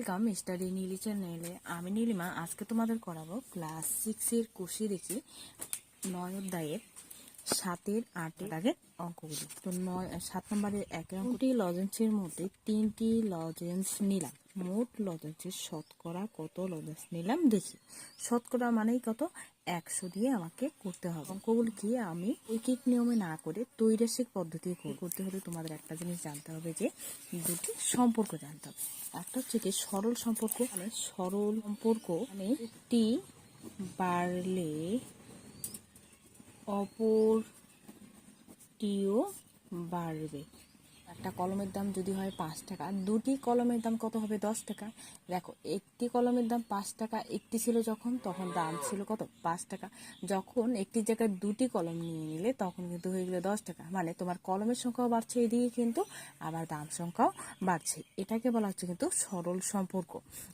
Welcome study Neeli চ্যানেলে। আমি নীলিমা আজকে তোমাদের করাবো ক্লাস 6 এর কোষে দেখি 9 অধ্যায়ের 7 8 আগের অঙ্কগুলি। তো 7 নম্বরের 1 অঙ্কটি লজেন্সের মধ্যে 3টি লজেন্স নিলাম, মোট লজেন্সের শতকরা কত লজেন্স নিলাম দেখি। শতকরা মানেই কত, 100 দিয়ে আমাকে করতে হবে। অঙ্কগুলি কি আমি এক এক নিয়মে না করে তৈরাসিক পদ্ধতি করতে হলে তোমাদের একটা জিনিস জানতে হবে, যে দুটি সম্পর্ক জানতে হবে। একটা হচ্ছে কি সরল সম্পর্ক, মানে সরল সম্পর্ক মানে একটি বাড়লে অপরটিও বাড়বে। একটা কলমের দাম যদি হয় 5 টাকা, দুটি কলমের দাম কত হবে? 10 টাকা। দেখো, একটি কলমের দাম 5 টাকা একটি ছিল যখন, তখন দাম ছিল কত? 5 টাকা। যখন একটি জায়গায় দুটি কলম নিয়ে নিলে তখন কিন্তু হয়ে গেলে 10 টাকা। মানে তোমার কলমের সংখ্যাও বাড়ছে এদিকে, কিন্তু আবার দাম সংখ্যাও বাড়ছে। এটাকে বলা হচ্ছে কিন্তু সরল সম্পর্ক।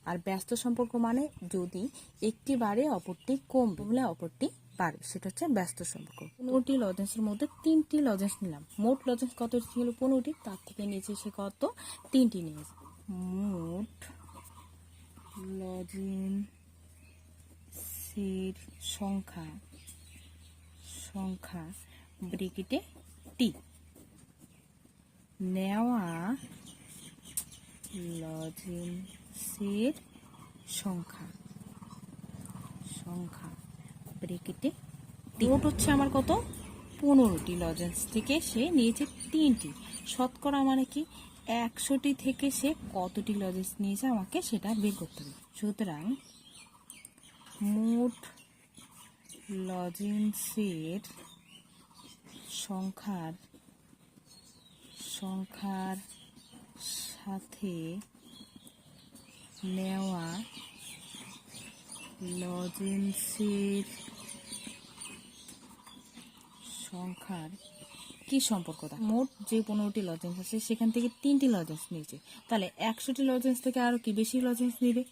আর ব্যস্ত সম্পর্ক মানে যদি একটি বাড়ে অপরটি কমলে অপরটি পারে, সেটা হচ্ছে ব্যস্ত সম্পর্ক। 15টি লজেন্সের মধ্যে 3টি লজেন্স নিলাম, মোট লজেন্স কত ছিল? 15টি, তার থেকে নিচে সে কত? 3টি নিয়েছে। মোট লজেন্সের সংখ্যা ব্র্যাকেটে টি, নেওয়া লজেন্সের সংখ্যা ব্র্যাকেটে মোট হচ্ছে আমার কত? 15টি লজেন্স থেকে সে নিয়েছে 3টি। শতকরা মানে কি 100টি থেকে সে কতটি লজেন্স নিয়েছে আমাকে সেটা বের করতে হবে। সুতরাং মোট লজেন্সের সংখ্যার সাথে নেওয়া লজেন্সের সংখ্যার কি সম্পর্কটা? মোট যে 15টি লজেন্স আছে সেখান থেকে 3টি লজেন্স নিয়েছে, তাহলে 100টি লজেন্স থেকে আরো কি বেশি লজেন্স নিবে।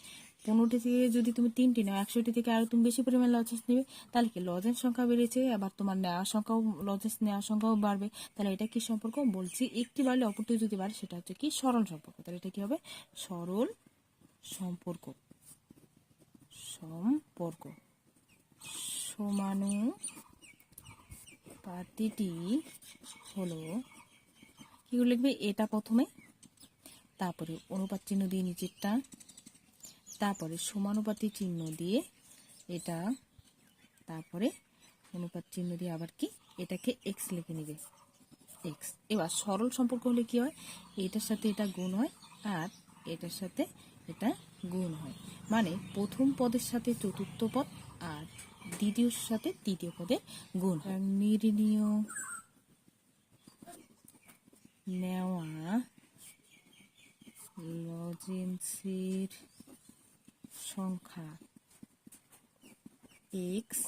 15টি থেকে যদি তুমি 3টি নাও, 100টি থেকে আরো তুমি বেশি পরিমাণ লজেন্স নিবে। তাহলে কি লজেন্স সংখ্যা বেড়েছে, আবার তোমার লজেন্স নেওয়ার সংখ্যাও বাড়বে। তাহলে এটা কি সম্পর্ক? বলছি একটি বাড়লে অপরটি যদি বাড়ে সেটা হচ্ছে কি সরল সম্পর্ক। তাহলে এটা কি হবে? সরল সম্পর্ক। সমানুপাতিটি হলো, কি লিখবে? এটা প্রথমে, তারপরে অনুপাত চিহ্ন দিয়ে নিচেরটা, তারপরে সমানুপাতি চিহ্ন দিয়ে এটা, তারপরে অনুপাত চিহ্ন দিয়ে আবার কি এটাকে এক্স লিখে নিবে, এক্স। এবার সরল সম্পর্ক হলে কি হয়? এটার সাথে এটা গুণ হয় আর এটার সাথে এটা গুণ হয়। মানে প্রথম পদের সাথে চতুর্থ পদ আর দ্বিতীয় সাথে তৃতীয় পদের গুণ হয়। নির্ণীয় নেওয়া লজেন্সের সংখ্যা এক্স,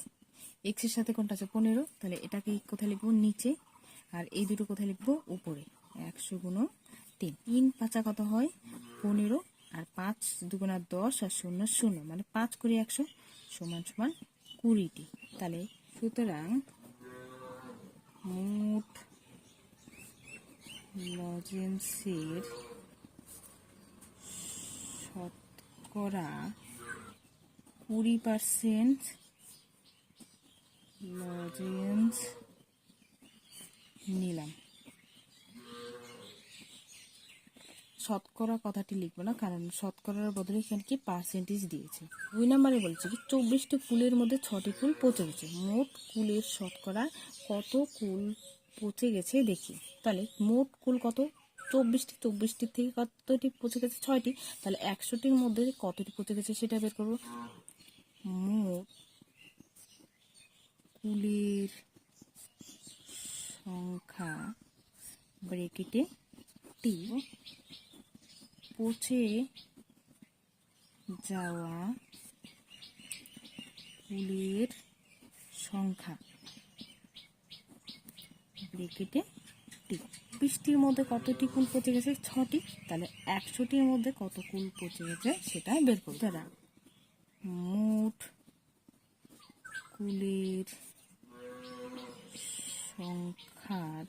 এক্স এর সাথে কোনটা আছে? 15। তাহলে এটাকে কোথায় লিখবো? নিচে। আর এই দুটো কোথায় লিখবো? উপরে। 100 গুণ 3, 3 5 কত হয়? 15, আর 5 2 10 আর 0 0, মানে 5 করে 100 সমান সমান 20টি। তাহলে সুতরাং মোট লজেন্সের শতকরা 20% লজেন্স নিলাম। শতকরা কথাটি লিখবো না, কারণ শতকরার বদলে এখানে কি পার্সেন্টেজ দিয়েছে। 2 নম্বরে বলছে কি 24টি কুলের মধ্যে 6টি কুল পচে গেছে, মোট কুলের শতকরা কত কুল পচে গেছে দেখি। তাহলে মোট কুল কত? 24টির থেকে কতটি পচে গেছে? 6টি। তাহলে 100টির মধ্যে কতটি পচে গেছে সেটা বের করবো। মোট কুলের সংখ্যা ব্র্যাকেটে টি, পচে যাওয়া কুলের সংখ্যা ব্র্যাকেটে টি। 20টির মধ্যে কতটি কুল পচে গেছে? 6টি। তাহলে 100টির মধ্যে কত কুল পচে গেছে সেটা বের করব। তারা মোট কুলের সংখ্যার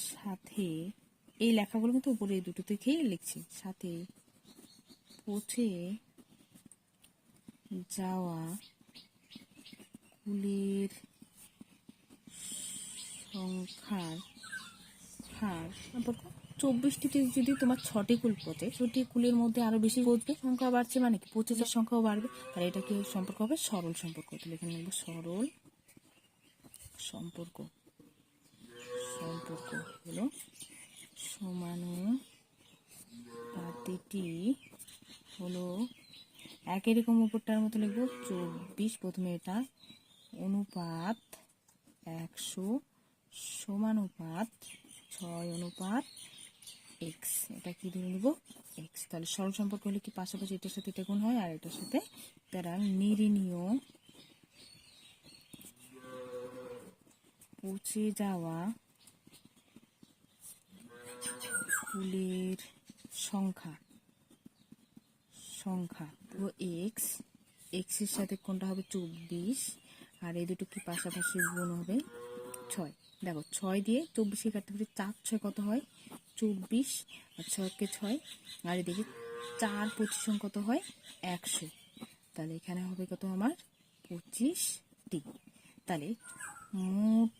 সাথে, এই লেখাগুলো কিন্তু উপরে এই দুটো থেকেই লিখছি, সাথে পৌঁছে যাওয়া কুলের সংখ্যার হার সম্পর্ক 24টিতে যদি তোমার 6টি কুল পচে 6টি কুলের মধ্যে আরো বেশি পচবে, সংখ্যা বাড়ছে মানে কি 25-এর সংখ্যাও বাড়বে, তাহলে এটা কি সম্পর্ক হবে? সরল সম্পর্ক। তাহলে এখানে লিখবো সরল সম্পর্ক। সম্পর্ক হলো সমানুপাতিটি হলো একই রকম উপরটার মতো লিখবো 24, প্রথমে এটা অনুপাত 100 সমানুপাত 6/x, এটা কি ধরে নিব? x। তাহলে সরল সম্পর্ক হলে কি পাশাপাশি এটার সাথে এটা গুণ হয় আর এটার সাথে তারা নির্ণীয় পৌঁছে যাওয়া কুলের সংখ্যা তো x এর সাথে কোনটা হবে? 24, আর এই দুটো কি পাশাপাশি গুণ হবে? 6। দেখো 6 দিয়ে 24 কাটতে পারি, 4 6 কত হয়? 24, আর 6কে 6, আর এদিকে 4 25 কত হয়? 100। তাহলে এখানে হবে কত আমার? 25টি। তাহলে মোট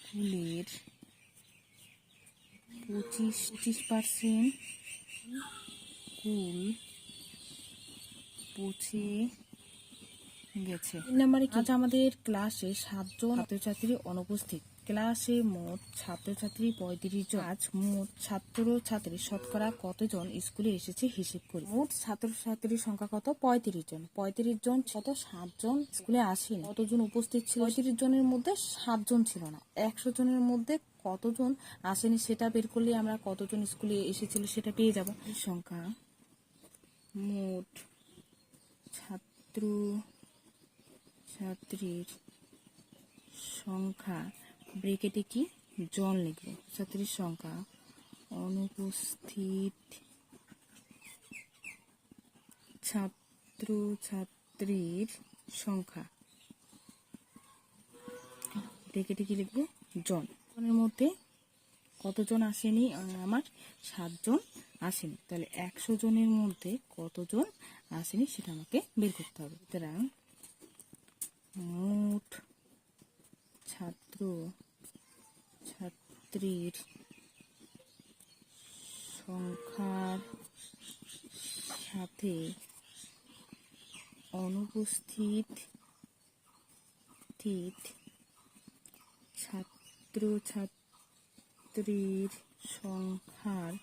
কুলের 25% কুল পৌঁছে গেছে। নাম্বারে আজ আমাদের ক্লাসে 7 জন ছাত্রছাত্রী অনুপস্থিত। ক্লাসে মোট ছাত্রছাত্রী 35 জন। আজ মোট ছাত্রছাত্রী শতকরা কতজন স্কুলে এসেছে হিসেব করি। মোট ছাত্রছাত্রীর সংখ্যা কত? 35 জন। 35 জন কত? 7 জন স্কুলে আসেনি। কতজন উপস্থিত ছিল? 35 জনের মধ্যে 7 জন ছিল না। 100 জনের মধ্যে কতজন আসেনি সেটা বের করলে আমরা কতজন স্কুলে এসেছিল সেটা পেয়ে যাব। সংখ্যা মোট ছাত্রীর সংখ্যা ব্রেকেটে কি জন লিখবো। ছাত্রীর সংখ্যা অনুপস্থিত ছাত্রছাত্রীর সংখ্যা ব্রেকেটে কি লিখবো? জন। জনের মধ্যে কতজন আসেনি? আমার 7 জন আসেনি। তাহলে 100 জনের মধ্যে কতজন আসেনি সেটা আমাকে বের করতে হবে। সুতরাং মোট ছাত্রছাত্রীর সংখ্যার সাথে অনুপস্থিত ছাত্রছাত্রীর সংখ্যার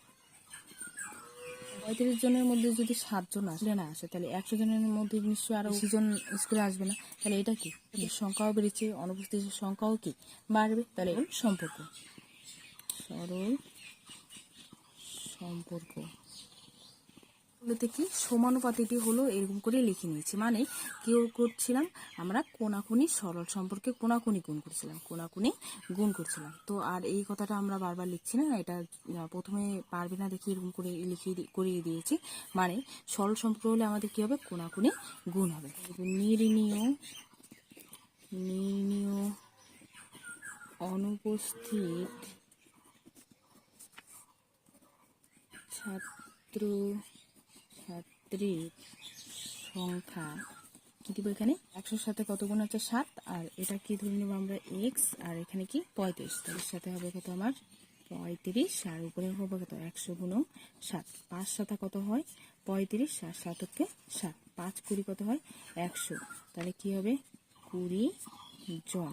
35 জনের মধ্যে যদি 7 জন না আসে তাহলে 100 জনের মধ্যে নিশ্চয়ই আরো 20 জন স্কুলে আসবে না। তাহলে এটা কি সংখ্যাও বেড়েছে, অনুপস্থিতির সংখ্যাও কি বাড়বে। তাহলে সম্পর্ক সরল সম্পর্ক বলতে কি সমানুপাতিটি হলো এরকম করে লিখে নিয়েছি। মানে কি করছিলাম আমরা? কোনাকুনি সরল সম্পর্কে কোনাকুনি গুণ করছিলাম। তো আর এই কথাটা আমরা বারবার লিখছি না, এটা প্রথমে পারবে না দেখি এরকম করে করিয়ে দিয়েছি। মানে সরল সম্পর্ক হলে আমাদের কি হবে? কোনাকুনি গুণ হবে। নির্ণীয় অনুপস্থিত ছাত্রীর সংখ্যা কি দিব? এখানে 100 সাথে কত গুণ আছে? 7, আর এটা কি ধরে নেব আমরা? x, আর এখানে কি 35, তার সাথে হবে কত আমার? 35, আর উপরে হবে কত? 100 গুণন 7। 5 সাথে কত হয়? 35, আর 7কে 7, 5 20 কত হয়? 100। তাহলে কি হবে? 20 জন।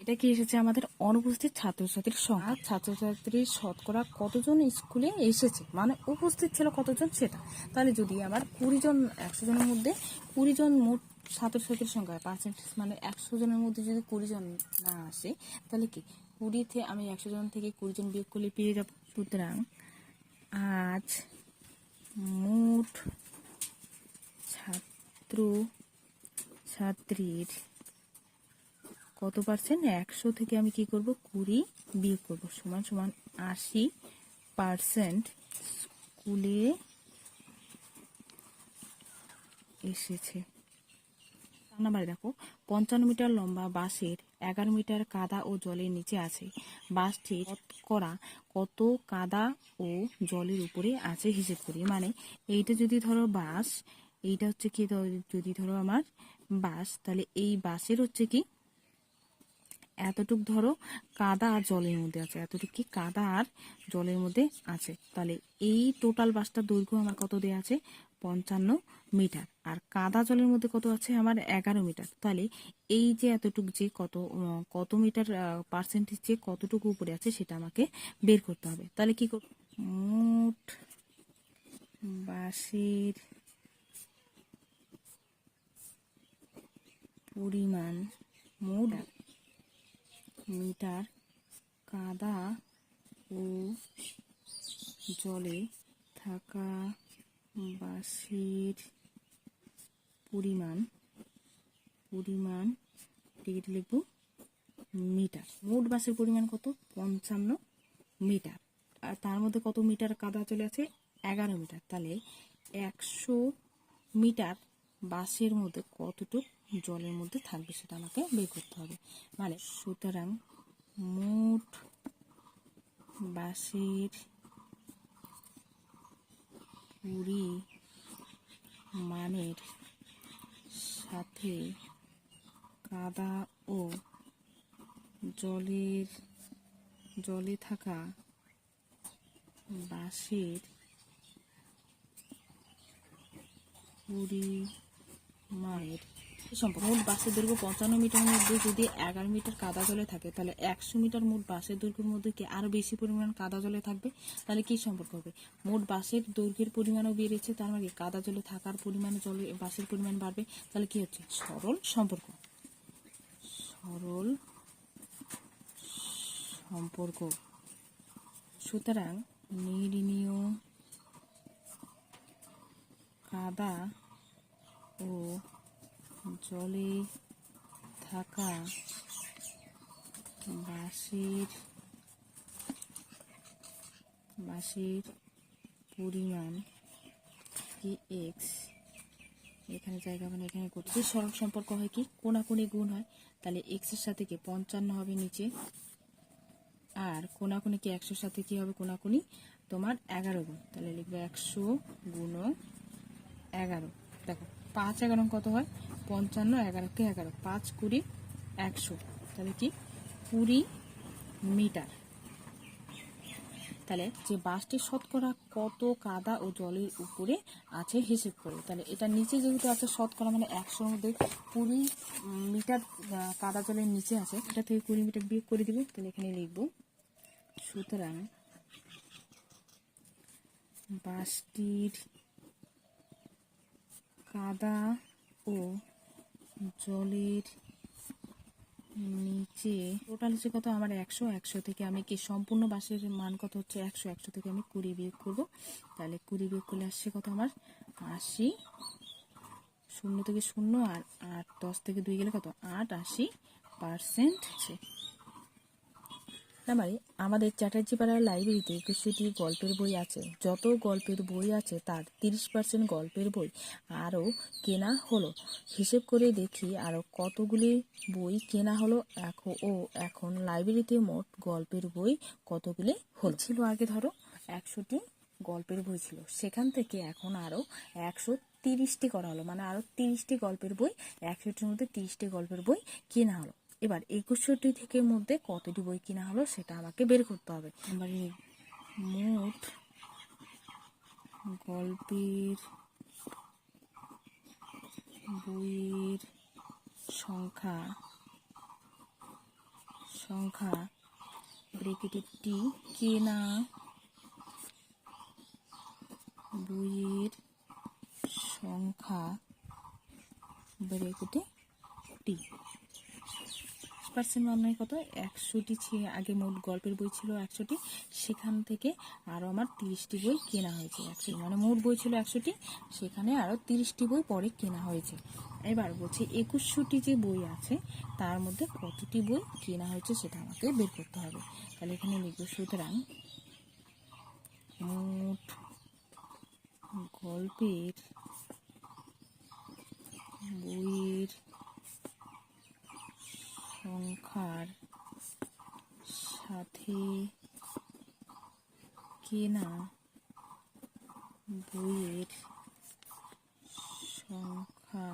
এটা কি এসেছে আমাদের অনুপস্থিত ছাত্রছাত্রীর সংখ্যা। ছাত্রছাত্রীর শতকরা কতজন স্কুলে এসেছে মানে উপস্থিত ছিল কতজন সেটা। তাহলে যদি আমার 20 জন, 100 জনের মধ্যে 20 জন মোট ছাত্রছাত্রীর সংখ্যা পার্সেন্টেজ মানে 100 জনের মধ্যে যদি 20 জন না আসে তাহলে কি 20 থেকে আমি 100 জন থেকে 20 জন বিয়োগ করলে পেয়ে যাব। সুতরাং আজ মোট ছাত্রছাত্রীর কত পার্সেন্ট? 100 থেকে আমি কি করব? 20 বিয়োগ করব সমান সমান 80% স্কুলে এসেছে। নাম্বার দেখো 55 মিটার লম্বা বাসের 11 মিটার কাদা ও জলের নিচে আছে। বাসটি শতকরা কত কাদা ও জলের উপরে আছে হিসেব করি। মানে এইটা যদি ধরো বাস, এইটা হচ্ছে কি, যদি ধরো আমার বাস, তাহলে এই বাসের হচ্ছে কি এতটুক ধরো কাদা আর জলের মধ্যে আছে, এতটুক কি কাদা আর জলের মধ্যে আছে। তাহলে এই টোটাল বাসটার দৈর্ঘ্য আমার কত দেওয়া আছে? 55 মিটার। আর কাদা জলের মধ্যে কত আছে? আমার 11 মিটার। তাহলে এই যে এতটুক যে কত মিটার পার্সেন্টেজ যে কতটুকু উপরে আছে সেটা আমাকে বের করতে হবে। তাহলে কি করব? মোট বাসের পরিমাণ, মোট মিটার কাদা ও জলে থাকা বাসের পরিমাণ এটাকে লিখব মিটার। মোট বাসের পরিমাণ কত? 55 মিটার। আর তার মধ্যে কত মিটার কাদা চলে আছে? 11 মিটার। তাহলে 100 মিটার বাসের মধ্যে কতটুক জলের মধ্যে থাকবে সেটা আমাকে বের করতে হবে। মানে সুতরাং মোট বাসের পরিমাণের সাথে কাদা ও জলে থাকা বাসের পরিমাণের সম্পর্ক। মোট বাসের দৈর্ঘ্য 55 মিটারের মধ্যে যদি 11 মিটার কাদা জলে থাকে, তাহলে 100 মিটার মোট বাসের দৈর্ঘ্যের মধ্যে কি আরো বেশি পরিমাণ কাদা জলে থাকবে? তাহলে কি সম্পর্ক হবে? মোট বাসের দৈর্ঘ্যের পরিমাণও বেড়েছে, তার মানে কাদা জলে থাকার পরিমাণে বাসের পরিমাণ বাড়বে। তাহলে কি হচ্ছে? সরল সম্পর্ক। সুতরাং নির্ণীয় কাদা ও জলে থাকা বাসের পরিমাণ কি এক্স, এখানে জায়গা মানে এখানে করছি। সরল সম্পর্ক হয় কি? কোনাকুনি গুণ হয়। তাহলে এক্স এর সাথে কি 55 হবে নিচে, আর কোনাকুনি কি 100 সাথে কি হবে? কোনাকুনি তোমার 11 গুণ। তাহলে লিখবে 100 গুণ 11। দেখো 5 11 কত হয়? 55, 11 কে 11, 5 20 100, তাহলে কি 20 মিটার। তাহলে যে বাসটি শতকরা কত কাদা ও জলের উপরে আছে হিসেব করে, তাহলে এটা নিচে যেহেতু আছে শতকরা মানে 100-র মধ্যে 20 মিটার কাদা জলের নিচে আছে, এটা থেকে 20 মিটার বিয়োগ করে দিব। তাহলে এখানে লিখব সুতরাং বাসটির কাদা ও জলের নিচে টোটাল হচ্ছে কত? আমার 100। 100 থেকে আমি কি সম্পূর্ণ বাসের মান কত হচ্ছে? 100। 100 থেকে আমি 20 বিয়োগ করবো। তাহলে 20 বিয়োগ করলে আসছে কত? আমার 80। 0 থেকে 0 আর 8, 10 থেকে 2 গেলে কত? 8, 80%। মানে আমাদের চ্যাটার্জিপাড়ার লাইব্রেরিতে 21টি গল্পের বই আছে। যত গল্পের বই আছে তার 30% গল্পের বই আরও কেনা হলো। হিসেব করে দেখি আরও কতগুলি বই কেনা হলো। এখন লাইব্রেরিতে মোট গল্পের বই কতগুলি হলো? ছিল আগে ধরো 100টি গল্পের বই ছিল, সেখান থেকে এখন আরও 130টি করা হলো। মানে আরও 30টি গল্পের বই, 100টির মধ্যে 30টি গল্পের বই কেনা হলো। এবার 21টি থেকে মধ্যে কতটি বই কিনা হলো সেটা আমাকে বের করতে হবে। এবার মোট গল্পের বইয়ের সংখ্যা ব্রেকেটে টি, কেনা বইয়ের সংখ্যা ব্রেকেটে টি। পার্সেন্ট মানে কত? 100টি আগে মোট গল্পের বই ছিল 100টি, সেখান থেকে আরও আমার 30টি বই কেনা হয়েছে। 100 মানে মোট বই ছিল 100টি, সেখানে আরও 30টি বই পরে কেনা হয়েছে। এবার বলছি 21টি যে বই আছে তার মধ্যে কতটি বই কেনা হয়েছে সেটা আমাকে বের করতে হবে। তাহলে এখানে লিখব সুতরাং মোট গল্পের বইয়ের সংখ্যা সংখ্যার সাথে কেনা বইয়ের সংখ্যা,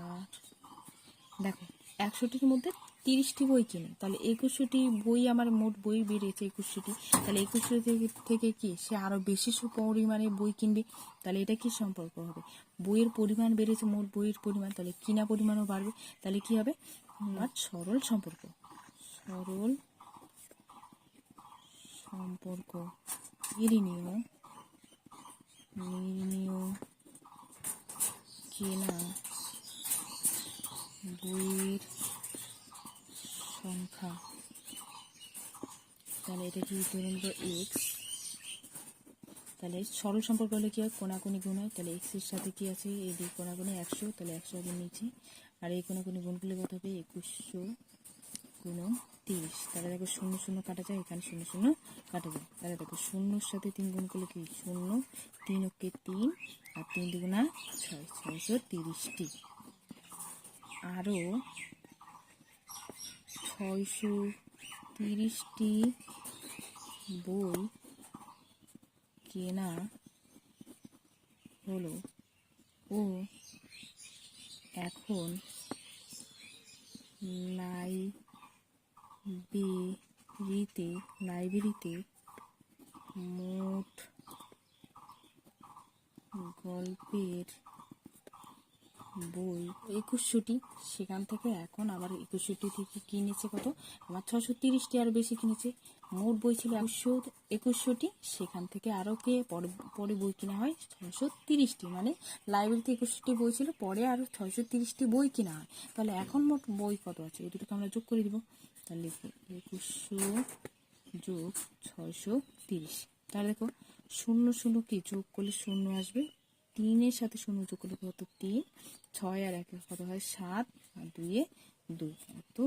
দেখো 100টির মধ্যে 30টি বই কিনে, তাহলে 21টি বই, আমার মোট বই বেড়েছে 21টি, তাহলে 21টি থেকে কি সে আরো বেশি পরিমাণে বই কিনবে, তাহলে এটা কি সম্পর্ক হবে? বইয়ের পরিমাণ বেড়েছে, মোট বইয়ের পরিমাণ, তাহলে কিনা পরিমাণও বাড়বে, তাহলে কি হবে? আর সরল সম্পর্ক, সরল সম্পর্ক নির্ণয় কেনা বইয়ের সংখ্যা, তাহলে এটা কি ধরে নেব এক্স, তাহলে সরল সম্পর্ক হলে কি হয়? কোনাকুনি গুণ হয়, তাহলে এক্স এর সাথে কি আছে? এই দুই কোনাকুনি 100, তাহলে 100 হবে নিচে, আর এই কোনাকুনি গুণ করলে কত হবে? 2100 গুণন 30, তাহলে দেখো 0 0 কাটা যায়, এখানে 0 0 কাটা যায়, তাহলে দেখো 0-র সাথে 3 গুণ করলে কি 0, 3 ওকে 3, আর 3 দুগুণা 6, 630টি, আরও 630টি বই কেনা হলো ও এখন লাইব্রেরিতে মোট গল্পের বই 2100টি, সেখান থেকে এখন আবার 2100টি থেকে কিনেছে কত? আমার 630টি, আরো বেশি কিনেছে। মোট বই ছিল 2100টি, সেখান থেকে আরো কে পরে বই কিনা হয় 630টি, মানে লাইব্রেরিতে 21টি বই ছিল, পরে আরো 630টি বই কিনা হয়, তাহলে এখন মোট বই কত আছে? এই দুটোকে আমরা যোগ করে দিব, তাহলে 2100 যোগ 630, তাহলে দেখো 0 0 কি যোগ করলে 0 আসবে, 3-এর সাথে 0 যোগ করলে কত? 3, 6 আর 1 কত হয়? 7, আর 2-এ 2, এত